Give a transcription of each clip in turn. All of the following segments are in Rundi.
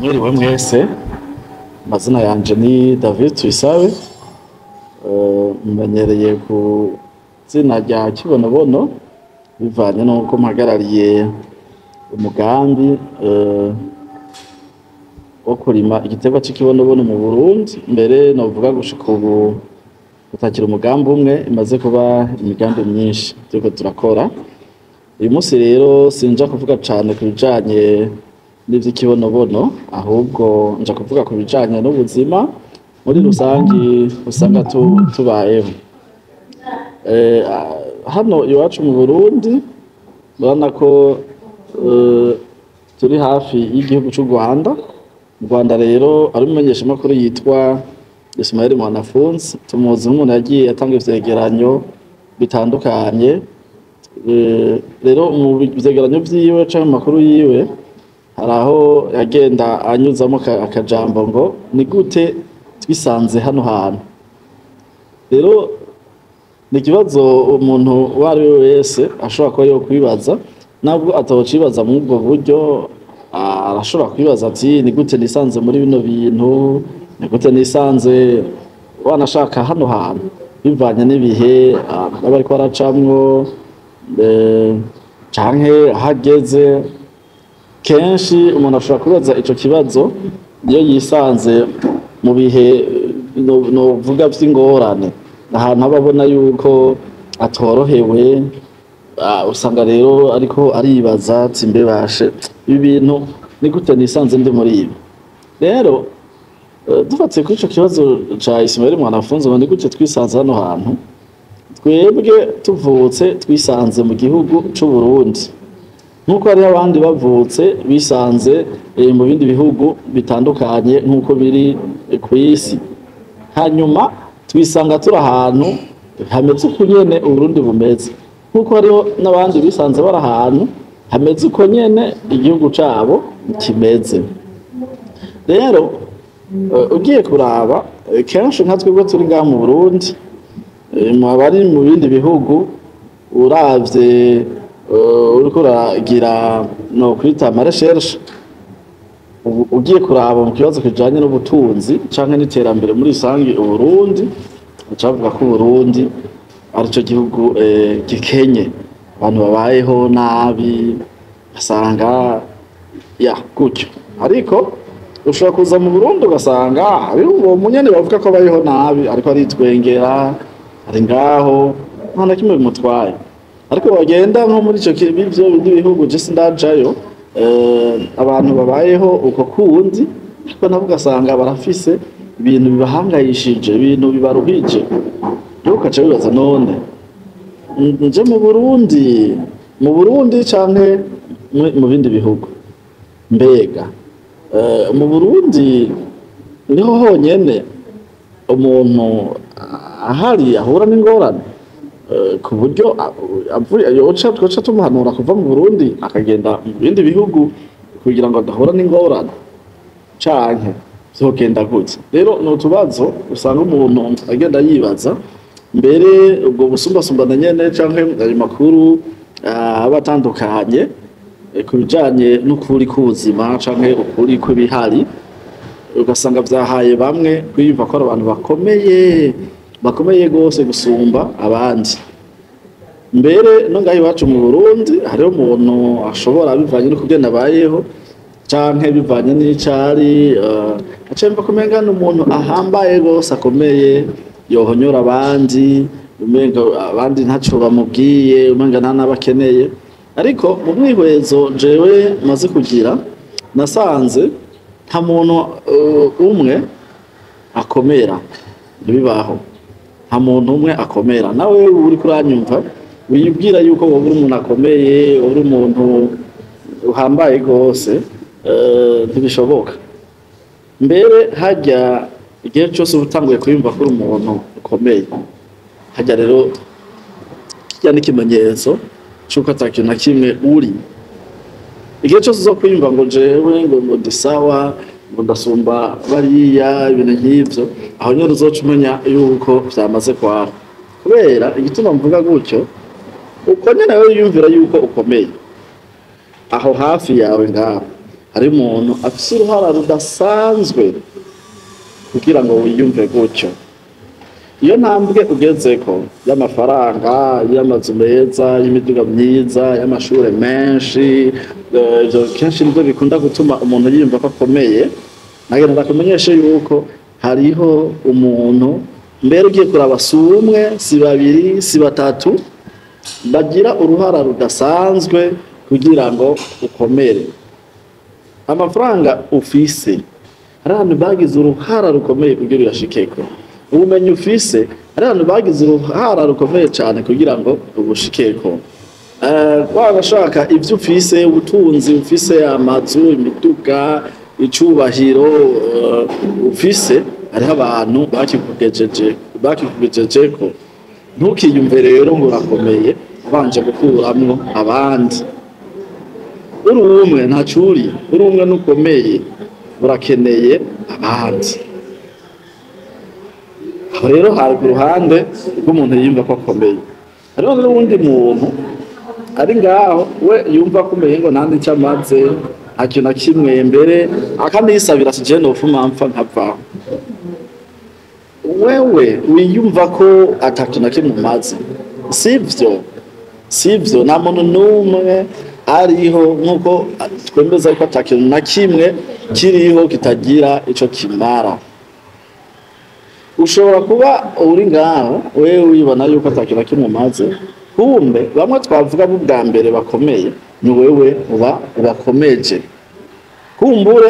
Mwiriwe mwese, amazina yanje ni David Tuyisabe, menyereye ku zina rya Kibonobono bivanye nuko mpagarariye umugambi wo kurima igiterwa c'ikibonobono mu Burundi. Mbere novuga gushika ubu gutakira umugambi umwe imaze kuba imigambi myinshi turiko turakora. Uyu munsi rero sinja kuvuga cane ku bijanye n'ivy'ikibonobono, ahubwo nja kuvuga ku bijanye n'ubuzima muri rusangi usanga tubayeho. Hano iwacu mu Burundi urabona ko turi hafi y'igihugu c'u Rwanda. Mu Rwanda rero ari umumenyeshamakuru yitwa Ismael Mwanafunzi, tumuzi nk'umuntu yagiye atanga ivyegeranyo bitandukanye. Rero mu vyegeranyo vyiwe canke mu makuru yiwe hari aho yagenda anyuzamo akajambo ngo ni gute twisanze hano hantu. Rero ni ikibazo umuntu uwo ari we wese ashobora kuba yokwibaza, nabwo atawocibaza muri ubwo buryo. Arashobora kwibaza ati ni gute nisanze muri bino bintu, ni gute nisanze wanashaka hano hantu, bivanye n'ibihe abariko baracamwo canke ahageze. Kenshi umuntu ashobora kubaza ico kibazo iyo yisanze mu bihe novuga vy'ingorane, ahantu aba abona yuko atorohewe. Usanga rero ariko aribaza ati mbe bashe ibi bintu ni gute nisanze ndi muri ibi. Rero dufatiye kuri ico kibazo ca Ismael Mwanafunzi ngo ni gute twisanze hano hantu, twebwe tuvutse twisanze mu gihugu c'u Burundi nk'uko hariho abandi bavutse bisanze mu bindi bihugu bitandukanye nk'uko biri kw'isi. Hanyuma twisanga turi ahantu hameze uko nyene Uburundi bumeze, nk'uko hariho n'abandi bisanze bari ahantu hameze uko nyene igihugu cabo kimeze. Rero ugiye kuraba kenshi nka twebwe turi ngaha mu Burundi, abari mu bindi bihugu uravye uriko uragira no kwita amareshershe, ugiye kuraba mu kibazo kijanye n'ubutunzi canke n'iterambere muri rusangi, Uburundi ucavuga ko Uburundi arico gihugu gikenye, abantu babayeho nabi, asanga gutyo. Ariko ushobora kuza mu Burundi ugasanga uwo munyene bavuga ko bayeho nabi ariko aritwengera, ari ngaho nta na kimwe bimutwaye. Ariko bagenda nko muri ico bivyo bindi bihugu je sindajayo, abantu babayeho uko kundi, ariko nabo ugasanga barafise ibintu bibahangayishije, ibintu bibaruhije. Rero ukaca wibaza none nje mu Burundi canke mu bindi bihugu, mbega mu Burundi niho honyene umuntu ahari ahura n'ingorane ku buryo twoca tumuhanura kuva mu Burundi akagenda mu bindi bihugu kugira ngo adahura n'ingorane, canke vyogenda gutya? Rero ni utubazo usanga umuntu agenda yibaza. Mbere ubwo busumbasumbane nyene canke ayo makuru aba atandukanye ku bijanye n'ukuri k'ubuzima canke ukuri kw'ibihari, ugasanga vyahaye bamwe kwiyumva ko ari abantu bakomeye gose gusumba abandi. Mbere no ngaho iwacu mu Burundi hariho umuntu ashobora bivanye no kugenda abayeho canke bivanye n'icari acemva kumenga n'umuntu ahambaye gose akomeye, yohonyora abandi, umenga abandi ntaco bamubwiye, umenga nta nabakeneye. Ariko mu mwihwezo jewe maze kugira, nasanze nta muntu umwe akomera, ntibibaho. Nta muntu umwe akomera. Nawe uriko uranyumva wibwira yuko wowe uri umuntu akomeye, uri umuntu uhambaye gose, ntibishoboka. Mbere harya igihe cose utanguye kwiyumva ko uri umuntu ukomeye, harya rero kirya n'ikimenyetso c'uko ata kintu na kimwe uri. Igihe cose uzo kwiyumva ngo jewe ngo ndi sawa, ngo ndasumba bariya, ibintu nk'ivyo, aho nyene uzoca umenya yuko vyamaze kwara. Kubera igituma mvuga gutyo, uko nyene wewe yiyumvira yuko ukomeye aho hafi yawe ngaho, hari umuntu afise uruhara rudasanzwe kugira ngo wiyumve gutyo. Iyo ntambwe ugezeko y'amafaranga, y'amazu meza, y'imiduga myiza, y'amashure menshi, ivyo kenshi nivyo bikunda gutuma umuntu yiyumva ko akomeye. Nagenda ndakumenyeshe yuko hariho umuntu mbere ugiye kuraba si umwe, si babiri, si batatu bagira uruhara rudasanzwe kugira ngo ukomere. Amafaranga ufise hari abantu bagize uruhara rukomeye kugira uyashikeko. Ubumenyi ufise hari abantu bagize uruhara rukomeye cyane kugira ngo ubushikeko. Wabashaka ivyo ufise, ubutunzi ufise, amazu, imiduga, icubahiro ufise, hariho abantu bakikugejejeko. Ntukiyumve rero ngo urakomeye ubanje gukuramwo abandi. Uri umwe ntacuri, uri umwe nukomeye, urakeneye abandi. Aho rero hari ku ruhande rw'umuntu yumva ko akomeye. Hariho n'uwundi muntu ari ngaho we yumva akomeye ngo ntandi icyo amaze, nta kintu na kimwe mbere akanisabira ati je nopfuma mpfa nkavaho. Wewe wiyumva ko atakintu na kimwe umaze, sivyo nta muntu n'umwe ariho nk'uko twemeza ko atakintu na kimwe kiriho kitagira ico kimara. Ushobora kuba uri ngaho wewe wibona yuko atakintu na kimwe umaze, kumbe bamwe twavuga mu bwa mbere bakomeye ni wewe ubakomeje. Kumbure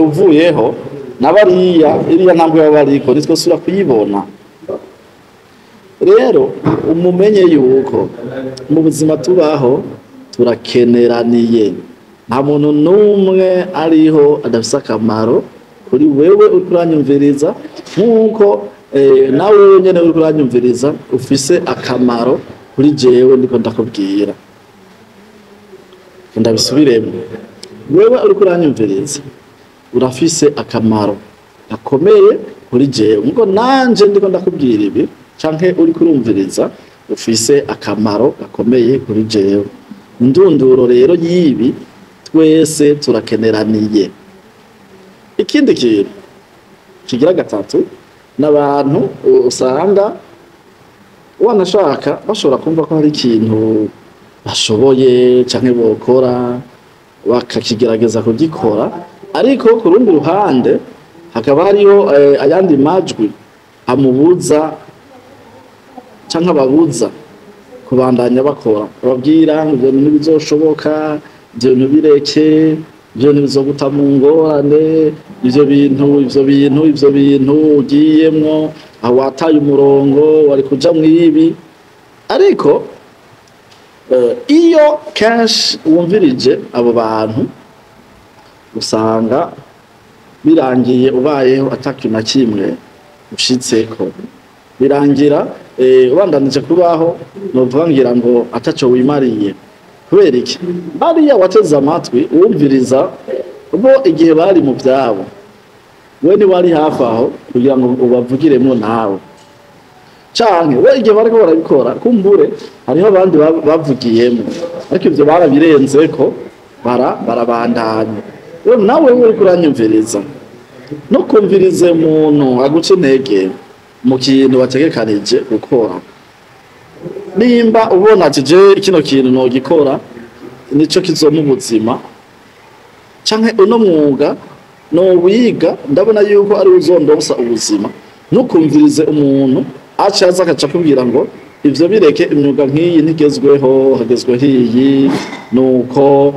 uvuyeho n'abariya iriya ntambwe y'abariko nitwe sura kuyibona. Rero umumenye yuko mu buzima tubaho turakeneraniye, nta muntu n'umwe ariho adafise akamaro kuri wewe uri kuranyumviriza, nk'uko nawe nyene uri kuranyumviriza ufise akamaro kuri jewe ndiko ndakubwira. Ndabisubiremo, wewe uri kuranyumviriza urafise akamaro gakomeye kuri jewe, nkuko nanje ndiko ndakubwira ibi canke uri kurumviriza ufise akamaro gakomeye kuri jewe. Indunduro rero yibi twese turakeneraniye. Ikindi kintu kigira gatatu n'abantu usanga wanashaka bashobora kumva ko hari ikintu bashoboye canke bokora bakakigerageza kugikora, ariko ku rundi ruhande hakaba hariho ayandi majwi amubuza canke ababuza kubandanya bakora, babwira ngo ibintu bizoshoboka, ibyo bintu bireke, ibyo ntibizoguta mu ngorane, ibyo bintu ugiyemwo aho wataye umurongo wari kuja mwibi. Ariko iyo kenshi wumvirije abo bantu usanga birangiye ubayeho atakintu na kimwe ushitseko, birangira ubandanije kubaho novuga ngira ngo ataco wimariye. Kubera iki? Bariya wateze amatwi wumviriza bo igihe bari mu byabo, we ni wari hafi aho kugira ngo ubavugiremo nawe, canke we igihe bariko barabikora kumbure hariho abandi bavugiyemo, ariko ivyo barabirenzeko barabandanya. Rero nawe uri kuranyumviriza, no kumvirize umuntu aguca intege mu kintu wategekanije gukora. Nimba ubona ati je kino kintu no gikora nico kizoma ubuzima, canke uno mwuga no wiga ndabona yuko ari uzondonsa ubuzima, nukumvirize umuntu acaza akaca kubwira ngo ivyo bireke, imyuga nk'iyi ntigezweho, hagezweho iyi, nuko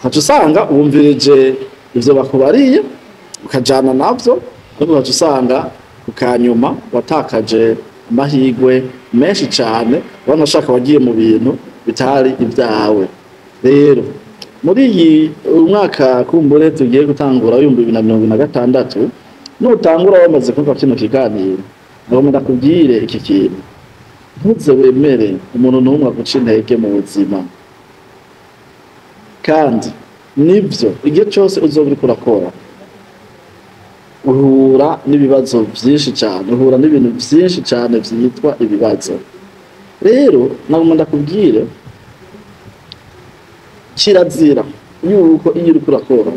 haca usanga wumvirije ivyo bakubariye ukajana navyo, nuko haca usanga ukanyuma watakaje amahigwe menshi cyane, wanashaka wagiye mu bintu bitari ibyawe. Rero muri iyi umwaka kumbure tugiye gutangura 2026, nutangura wamaze kumva kino kiganiro, ngo ndakubwire iki kintu, ntuze wemere umuntu n'umwe aguca intege mu buzima. Kandi nibyo igihe cyose uzoba uriko urakora uhura n'ibibazo byinshi cyane, uhura n'ibintu byinshi cyane byitwa ibibazo. Rero nagomba ndakubwire kirazira yuko iyo uri kurakora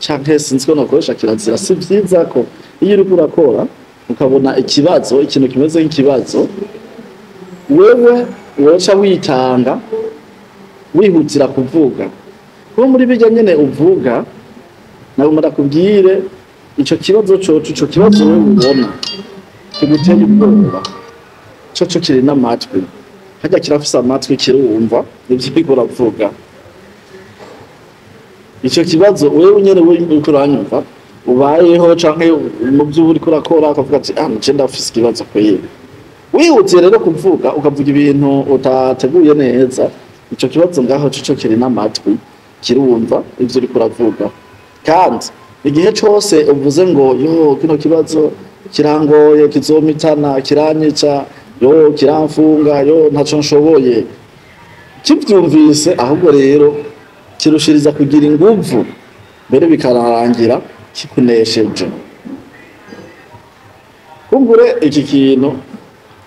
canke sinzi ko nakoresha kirazira, si vyiza ko iyo uri kurakora ukabona ikibazo, ikintu kimeze nk'ikibazo, wewe woca witanga wihutira kuvuga. Kuko muri bijya nyene uvuga nabo ndakubwire ico kibazo coco, ico kibazo wewe ubona kiguteye ubwoba, coco kiri n'amatwi, hajya kirafise amatwi kirumva ivyo uriko uravuga. Ico kibazo wewe nyene uriko uranyumva ubayeho canke mu byo uri kurakora akavuga ati nje ndafise ikibazo kweye, wihutiye rero kuvuga ukavuga ibintu utateguye neza, ico kibazo ngaho coco kiri n'amatwi kirumva ivyo uri kuravuga. Kandi igihe cose uvuze ngo yo kino kibazo kirangoye, kizomitana, kiranyica, yo kiramfunga, yo ntaco nshoboye, kivyumvise ahubwo rero kirushiriza kugira inguvu, mbere bikararangira kikunesheje. Kumbure iki kintu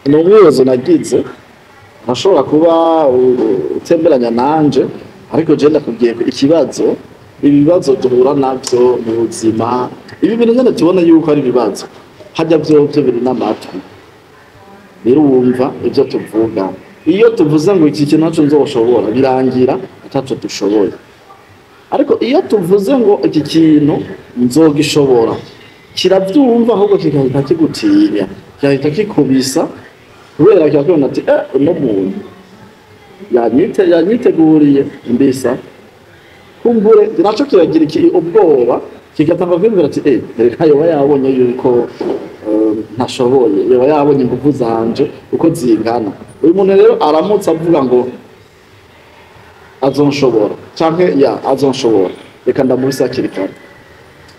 ni umwibazo nagize, ntashobora kuba utemberanya nanje, ariko je ndakubwiye ko ikibazo, ibibazo duhura navyo mu buzima, ibi bintu nyene tubona yuko ari ibibazo, hajya vyovyo biri n'amatwi, rero wumva ivyo tuvuga. Iyo tuvuze ngo iki kintu naco nzoshobora, birangira ataco dushoboye. Ariko iyo tuvuze ngo iki kintu nzogishobora, kiravyumva ahubwo kigahita kigutinya, kigahita kikubisa, kubera kirakubona ati uno muntu yanyiteguriye mbisa. Kumbure naco kiragira ubwoba, kigatanga kwibwira ati reka yoba yabonye yuko ntashoboye, yoba yabonye ingufu zanje uko zingana. Uyu muntu rero aramutse avuga ngo azonshobora canke azonshobora, reka ndamubisa hakiri kare.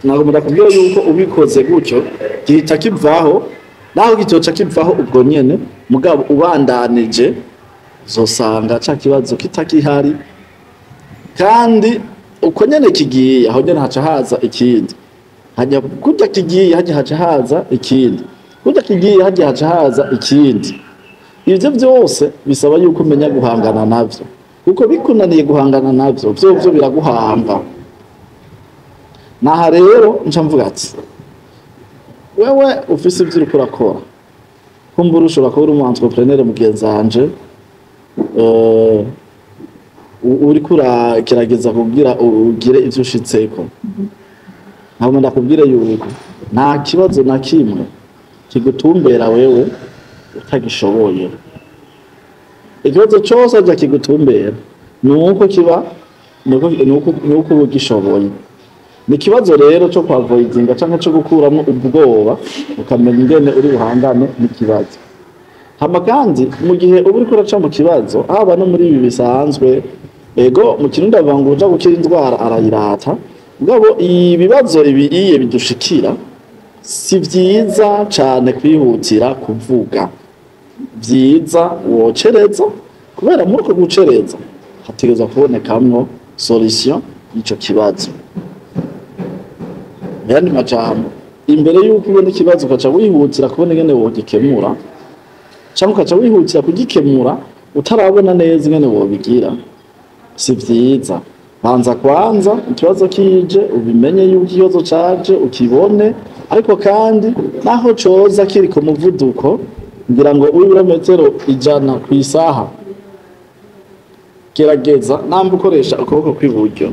Ntabwo ndakubwira yuko ubikoze gutyo gihita kivaho, naho gitoca kivaho ubwo nyene, mugabo ubandanije uzosanga ca kibazo kitakihari, kandi uko nyene kigiye aho nyene haca haza ikindi, hajya kurya kigiye hajya haca haza ikindi, kurya kigiye hajya haca haza ikindi. Ivyo vyose bisaba yuko umenya guhangana navyo, kuko bikunaniye guhangana navyo vyovyo biraguhamba. Naha rero nca mvuga ati wewe ufise ivyo uriko urakora, kumbura ushobora kuba uri umu entrepreneur mugenzanje, uriko uragerageza kugira ugire ivyo ushitseko, ntabwo ndakubwire yuko nta kibazo na kimwe kigutumbera wewe utagishoboye. Ikibazo cose aja kigutumbera nuko kiba nuko ugishoboye. Ni ikibazo rero cyo kwavoidinga canke cyo gukuramo ubwoba, ukamenya ingene uri buhangane n'ikibazo. Hama kandi mu gihe uba uriko uraca mu kibazo, haba no muri ibi bisanzwe, ego mu Kirundi bavuga ngo uja gukira indwara arayirata, mugabo ibibazo iye bidushikira si vyiza cane kwihutira kuvuga. Vyiza wocereza, kubera muri uko gucereza hategerezwa kubonekamwo solution y'ico kibazo. Yandi majambo, imbere yuko ubona ikibazo ukaca wihutira kubona ingene wogikemura, canke ukaca wihutira kugikemura utarabona neza ingene wobigira, si vyiza. Banza kwanza ikibazo kije ubimenye yuko ikibazo caje, ukibone, ariko kandi naho coza kiri ku muvuduko ngira ngo ibirometero 100 kw'isaha, gerageza namba ukoresha ukuboko kw'iburyo,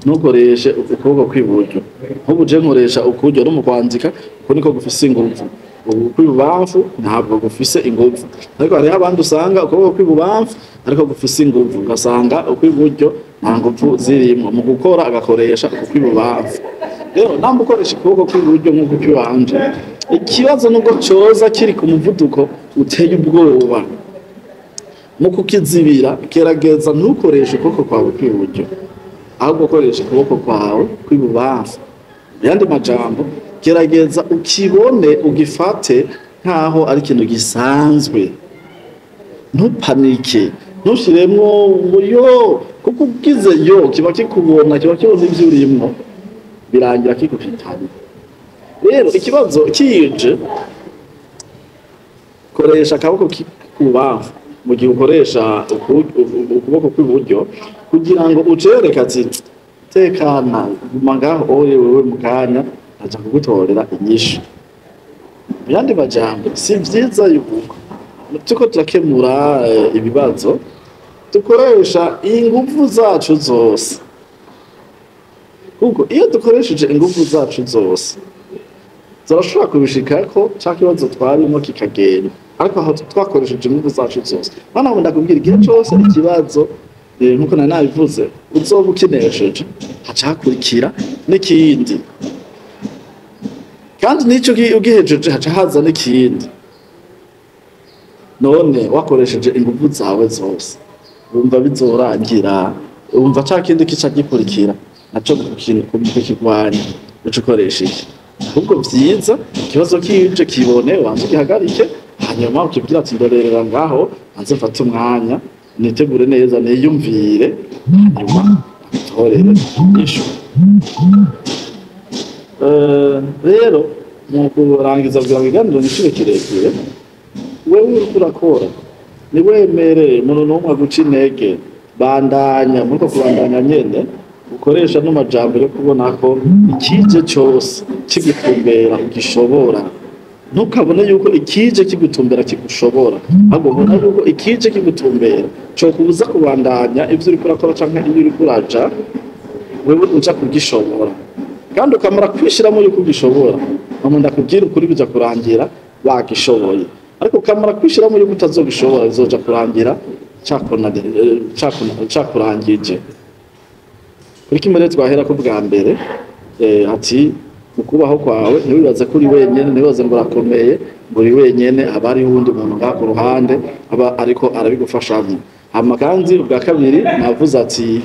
ntukoreshe ukuboko kw'iburyo. Nk'ubu je nkoresha ukuryo no mu kwandika, uko niko gufise inguvu. Ukw'ibubamfu ntabwo gufise inguvu, ariko hariho abandi usanga ukuboko kw'ibubamfu ariko gufise inguvu, ugasanga ukw'iburyo nta nguvu zirimwo. Mu gukora agakoresha ukw'ibubamfu. Rero namba ukoresha ukuboko kw'iburyo nk'uko kwibanje, ikibazo nubwo coza kiri ku muvuduko uteye ubwoba, mu kukizibira gerageza ntukoreshe ukuboko kwawe kw'iburyo, ahubwo ukoresha ukuboko kwawe kw'ibubamfu. Yandi majambo, gerageza ukibone, ugifate nkaho ari ikintu gisanzwe, ntupanike, ntushiremwo ngo yo, kuko ugize yo kiba kikubona, kiba kibona ivyo urimwo, birangira kigufitanye. Rero ikibazo kije, koresha akaboko k'ibubamfu mu gihe ukoresha ukuboko kw'iburyo, kugira ngo ucereke ati tekana guma ngaho oye wewe mukanya aja kugutorera inyishu yandi majambo si vyiza yuko tuko turakemura ibibazo dukoresha ingufu zacu zose kuko iyo dukoresheje ingufu zacu zose zarashobora kubishikako ca kibazo twarimo kikagenda ariko aho twakoresheje ingufu zacu zose bana ngo ndakubwira igihe cose ikibazo nkuko nabivuze uzoba ukinesheje haca hakurikira n'ikindi kandi nico ugihejeje haca haza n'ikindi none wakoresheje ingufu zawe zose wumva bizorangira wumva ca kindi kica gikurikira naco kukirwanya uco ukoresha iki ahubwo vyiza ikibazo kije kibone wanze gihagarike hanyuma ukibwira ati ndorerera ngaho anze mfate umwanya nitegure neza niyumvire nyuma torere ishu rero mu kurangiza bwa biganiro n'ishire kirekire wewe uriko urakora ni wemere umuntu n'umwe guca intege bandanya muriko kubandanya nyene ukoresha n'amajambo yo kubona ko ikije cyose kigutumbera ugishobora ntukabone yuko ikije kigutumbera kigushobora ahubwo ubona yuko ikije kigutumbera cyo kubuza kubandanya ivyo uriko urakora canke iyo uriko uraja wewe uja kugishobora kandi ukamara kwishiramo yuko ugishobora mpamvu ndakubwira ukuri bija kurangira wagishoboye ariko ukamara kwishiramo yuko utazogishobora bizoja kurangira cakurangije kuri kimwe twahera ko bwa mbere ati ukubaho kwawe ntiwibaze kuri wenyene ntiwibaze ngo urakomeye buri wenyene aba ari wundi muntu ngako ruhande aba ariko arabigufashamo hama kandi ubwa kabiri navuze ati